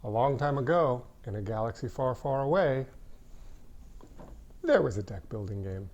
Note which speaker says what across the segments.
Speaker 1: A long time ago, in a galaxy far, far away, there was a deck building game.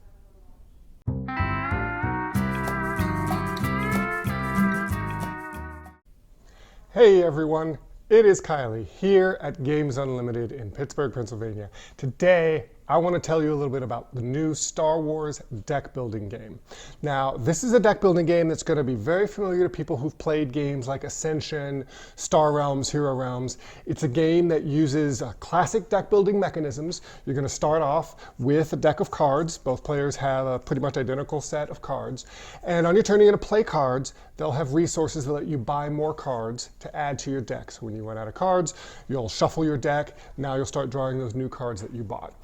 Speaker 1: Hey everyone, it is Kylie here at Games Unlimited in Pittsburgh, Pennsylvania. Today, I want to tell you a little bit about the new Star Wars deck building game. Now, this is a deck building game that's going to be very familiar to people who've played games like Ascension, Star Realms, Hero Realms. It's a game that uses classic deck building mechanisms. You're going to start off with a deck of cards. Both players have a pretty much identical set of cards. And on your turn, you're going to play cards. They'll have resources that let you buy more cards to add to your deck. So when you run out of cards, you'll shuffle your deck. Now you'll start drawing those new cards that you bought.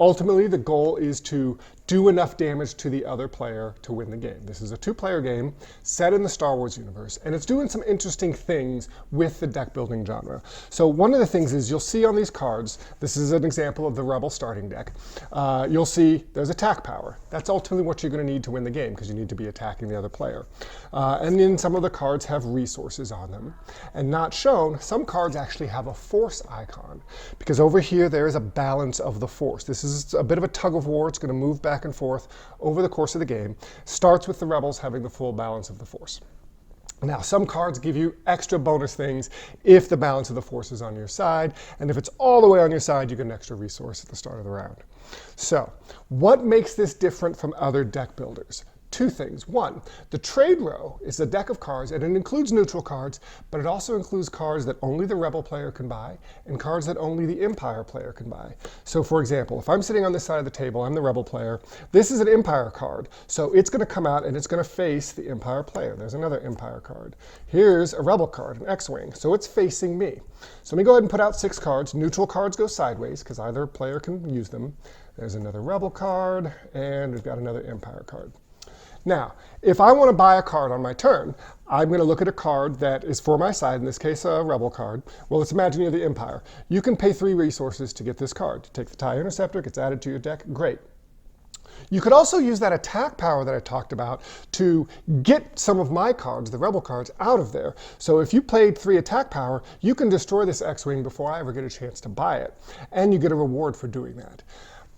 Speaker 1: Ultimately, the goal is to do enough damage to the other player to win the game. This is a two-player game set in the Star Wars universe, and it's doing some interesting things with the deck building genre. So one of the things is you'll see on these cards, this is an example of the Rebel starting deck, you'll see there's attack power. That's ultimately what you're going to need to win the game because you need to be attacking the other player. And then some of the cards have resources on them. And not shown, some cards actually have a force icon because over here there is a balance of the force. This is a bit of a tug of war. It's going to move back and forth over the course of the game. Starts with the Rebels having the full balance of the force. Now, some cards give you extra bonus things if the balance of the force is on your side, and if it's all the way on your side, you get an extra resource at the start of the round. So, what makes this different from other deck builders? Two things. One, the trade row is a deck of cards, and it includes neutral cards, but it also includes cards that only the Rebel player can buy, and cards that only the Empire player can buy. So for example, if I'm sitting on this side of the table, I'm the Rebel player, this is an Empire card, so it's going to come out and it's going to face the Empire player. There's another Empire card. Here's a Rebel card, an X-Wing, so it's facing me. So let me go ahead and put out 6 cards. Neutral cards go sideways, because either player can use them. There's another Rebel card, and we've got another Empire card. Now, if I want to buy a card on my turn, I'm going to look at a card that is for my side, in this case a Rebel card. Well, let's imagine you're the Empire. You can pay 3 resources to get this card. You take the TIE Interceptor, it gets added to your deck, great. You could also use that attack power that I talked about to get some of my cards, the Rebel cards, out of there. So if you played 3 attack power, you can destroy this X-Wing before I ever get a chance to buy it. And you get a reward for doing that.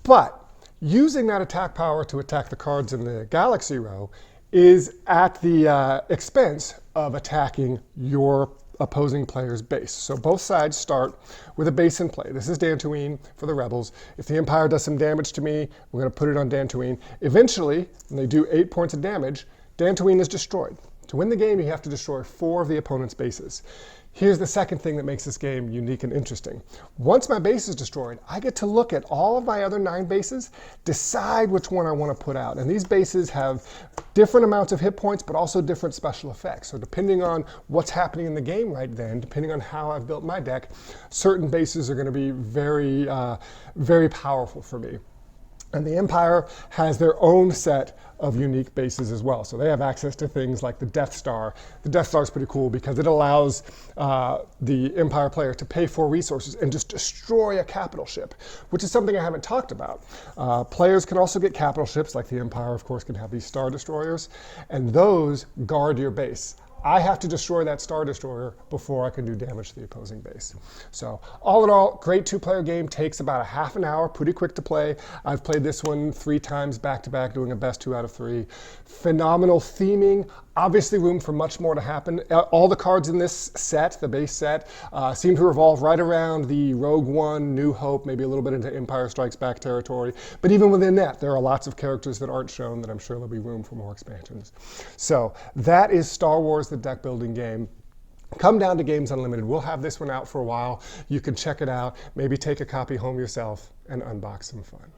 Speaker 1: But using that attack power to attack the cards in the galaxy row is at the expense of attacking your opposing player's base. So both sides start with a base in play. This is Dantooine for the Rebels. If the Empire does some damage to me, we're going to put it on Dantooine. Eventually, when they do 8 points of damage, Dantooine is destroyed. To win the game, you have to destroy 4 of the opponent's bases. Here's the second thing that makes this game unique and interesting. Once my base is destroyed, I get to look at all of my other 9 bases, decide which one I want to put out. And these bases have different amounts of hit points, but also different special effects. So depending on what's happening in the game right then, depending on how I've built my deck, certain bases are going to be very, very powerful for me. And the Empire has their own set of unique bases as well. So they have access to things like the Death Star. The Death Star is pretty cool because it allows the Empire player to pay 4 resources and just destroy a capital ship, which is something I haven't talked about. Players can also get capital ships, like the Empire, of course, can have these Star Destroyers, and those guard your base. I have to destroy that Star Destroyer before I can do damage to the opposing base. So all in all, great 2-player game. Takes about a half an hour, pretty quick to play. I've played this one 3 times back-to-back, doing a best 2 out of 3. Phenomenal theming. Obviously room for much more to happen. All the cards in this set, the base set, seem to revolve right around the Rogue One, New Hope, maybe a little bit into Empire Strikes Back territory. But even within that, there are lots of characters that aren't shown that I'm sure there'll be room for more expansions. So that is Star Wars, the deck building game. Come down to Games Unlimited. We'll have this one out for a while. You can check it out, maybe take a copy home yourself and unbox some fun.